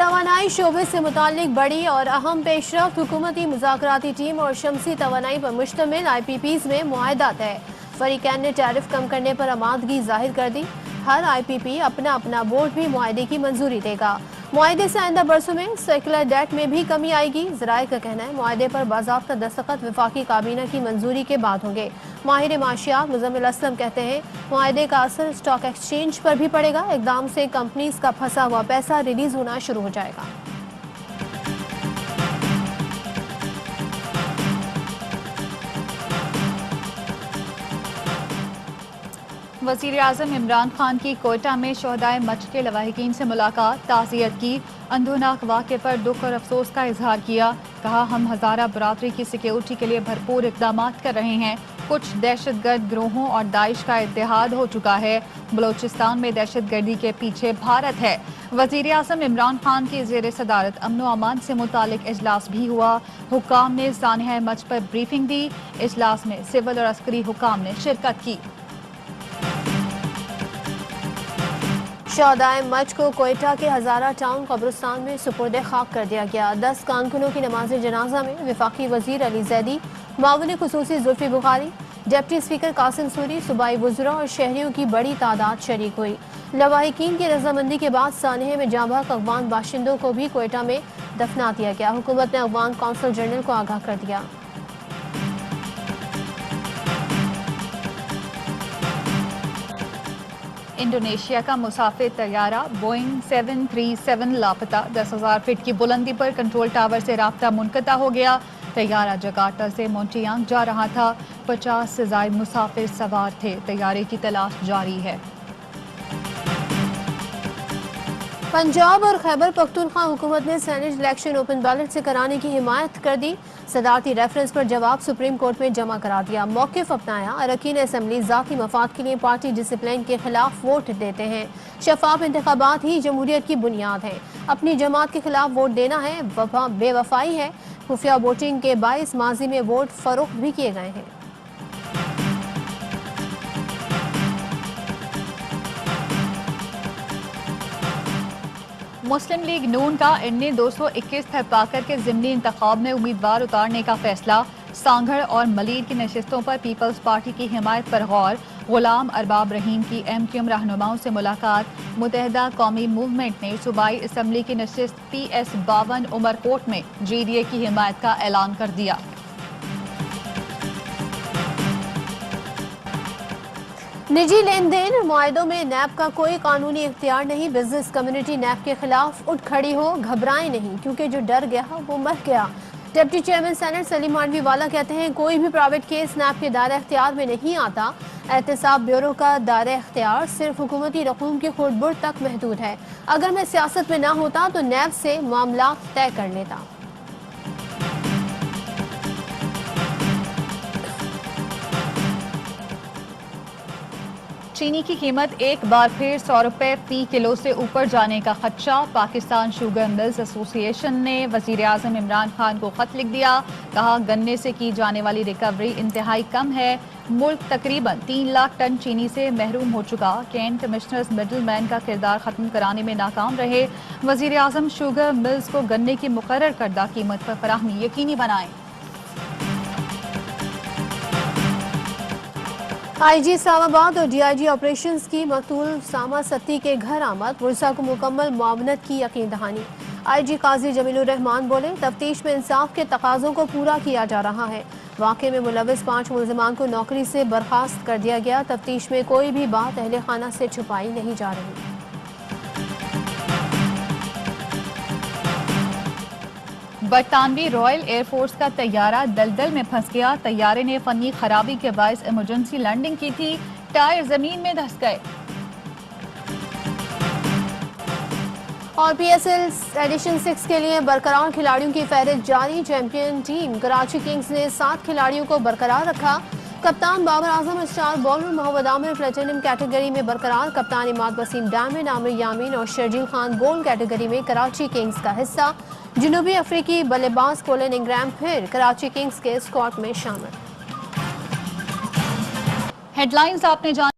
तवानाई शोबे से मुताल्लिक बड़ी और अहम पेशरफ्त हुकूमती मुज़ाकराती टीम और शमसी तवानाई पर मुश्तमिल IPPs में मुआहदा तय। फरीकैन ने टैरिफ कम करने पर आमादगी जाहिर कर दी। हर IPP अपना अपना बोर्ड भी मुआहदे की मंजूरी देगा। मुआहदे से आइंदा बरसों में सर्कुलर डेट में भी कमी आएगी। ज़राए का कहना है मुआहदे पर बाज़ाब्ता दस्तखत वफाकी काबीना की मंजूरी के बाद होंगे। माहिर माशियात मुज़म्मिल असलम कहते हैं मुआहदे का असर स्टॉक एक्सचेंज पर भी पड़ेगा। इक़दाम से कंपनीज का फंसा हुआ पैसा रिलीज होना शुरू हो जाएगा। वज़ीर आज़म इमरान खान की कोयटा में शोहदाए मच के लवाहिकीन से मुलाकात, ताज़ियत की, अंधोनाक वाक़े पर दुख और अफसोस का इजहार किया। कहा हम हज़ारा बरादरी की सिक्योरिटी के लिए भरपूर इक़दाम कर रहे हैं। कुछ दहशतगर्द गिरोहों और दाइश का इत्तेहाद हो चुका है। बलोचिस्तान में दहशतगर्दी के पीछे भारत है। वज़ीर आज़म इमरान खान की ज़ेर सदारत अमन व अमान से मुतालिक इजलास भी हुआ। हुक्काम ने सानिया मच पर ब्रीफिंग दी। इजलास में सिविल और अस्करी हुक्काम ने शिरकत की। शोहदाए मच को कोयटा के हज़ारा टाउन कब्रिस्तान में सुपुर्द खाक कर दिया गया। 10 कारकुनों की नमाज जनाजा में वफाकी वज़ीर अली जैदी, मावनी खुसूसी जुल्फी बुखारी, डिप्टी स्पीकर कासिम सूरी, सूबाई वज़रा और शहरियों की बड़ी तादाद शरीक हुई। लवाहिकीन की रजामंदी के बाद सानिया में जांबाग अफगान बाशिंदों को भी कोयटा में दफना दिया गया। हुकूमत ने अफगान कौंसल जनरल को आगाह कर दिया। इंडोनेशिया का मुसाफिर तैयारा बोइंग 737 लापता। 10,000 फीट की बुलंदी पर कंट्रोल टावर से राब्ता मुनक़ता हो गया। तैयारा जकार्ता से मोंटियांग जा रहा था। 50 से ज़ायद मुसाफिर सवार थे। तैयारे की तलाश जारी है। पंजाब और खैबर पख्तूनख्वा हुकूमत ने सेनेट इलेक्शन ओपन बैलेट से कराने की हिमायत कर दी। सदारती रेफरेंस पर जवाब सुप्रीम कोर्ट में जमा करा दिया। मौक़िफ़ अपनाया। अरकान असम्बली ज़ाती मफाद के लिए पार्टी डिसिप्लिन के खिलाफ वोट देते हैं। शफाफ इंतखाबात ही जमहूरियत की बुनियाद है। अपनी जमात के खिलाफ वोट देना है बेवफाई है। खुफिया वोटिंग के बाइस माजी में वोट फरोख्त भी किए गए हैं। मुस्लिम लीग नून का इन्ने 221 थपाकर के ज़िमनी इंतखाब में उम्मीदवार उतारने का फैसला। सांगड़ और मलीर की नशिस्तों पर पीपल्स पार्टी की हिमायत पर गौर। गुलाम अरबाब रहीम की MQM रहनुमाओं से मुलाकात। मुत्तहिदा कौमी मूवमेंट ने सूबाई असम्बली की नशिस्त PS 52 उमरकोट में GDA की हिमायत का ऐलान कर दिया। निजी लेन देन मुआहदों में नैब का कोई कानूनी इख्तियार नहीं। बिजनेस कम्युनिटी नैब के खिलाफ उठ खड़ी हो, घबराएं नहीं, क्योंकि जो डर गया वो मर गया। Deputy chairman senate Salim Mandviwala कहते हैं कोई भी प्राइवेट केस नैब के दायरे इख्तियार में नहीं आता। एहतसाब ब्यूरो का दायरे इख्तियार सिर्फ हुकूमती रकूम की खुर्द-बुर्द तक महदूद है। अगर मैं सियासत में ना होता तो नैब से मामला तय कर लेता। चीनी की कीमत एक बार फिर 100 रुपए फी किलो से ऊपर जाने का खदशा। पाकिस्तान शुगर मिल्स एसोसिएशन ने वज़ीर आज़म इमरान खान को खत लिख दिया। कहा गन्ने से की जाने वाली रिकवरी इंतहाई कम है। मुल्क तकरीबन 3 लाख टन चीनी से महरूम हो चुका। कैन कमिश्नर्स मिडल मैन का किरदार खत्म कराने में नाकाम रहे। वज़ीर आज़म शुगर मिल्स को गन्ने की मुकर्रर करदा कीमत पर फराहमी यकीनी बनाएं। IG इस्लामाबाद और DIG ऑपरेशंस की मकतूल सामा सत्ती के घर आमद। पुलिस को मुकम्मल मुआवनत की यकीन दहानी। IG काजी जमीलुर रहमान बोले तफ्तीश में इंसाफ के तकाजों को पूरा किया जा रहा है। वाक़े में मुलविस 5 मुल्ज़िमान को नौकरी से बर्खास्त कर दिया गया। तफ्तीश में कोई भी बात अहले खाना से छुपाई नहीं जा रही। बरतानवी रॉयल एयरफोर्स का तैयारा दलदल में फंस गया। तैयारे ने फनी खराबी के बायस इमरजेंसी लैंडिंग की थी। टायर जमीन में धंस गए। और PSL एडिशन 6 के लिए बरकरार खिलाड़ियों की फहरिस्त जारी। चैंपियन टीम कराची किंग्स ने 7 खिलाड़ियों को बरकरार रखा। कप्तान Babar Azam, star bowler Mohammad Amir platinum category में बरकरार। कप्तान इमाद वसीम डायमंड, आमिर यामीन और शर्जील खान गोल्ड कैटेगरी में कराची किंग्स का हिस्सा। जनूबी अफ्रीकी बल्लेबाज कोलिन इंग्राम फिर कराची किंग्स के स्क्वाड में शामिल। हेडलाइंस आपने जान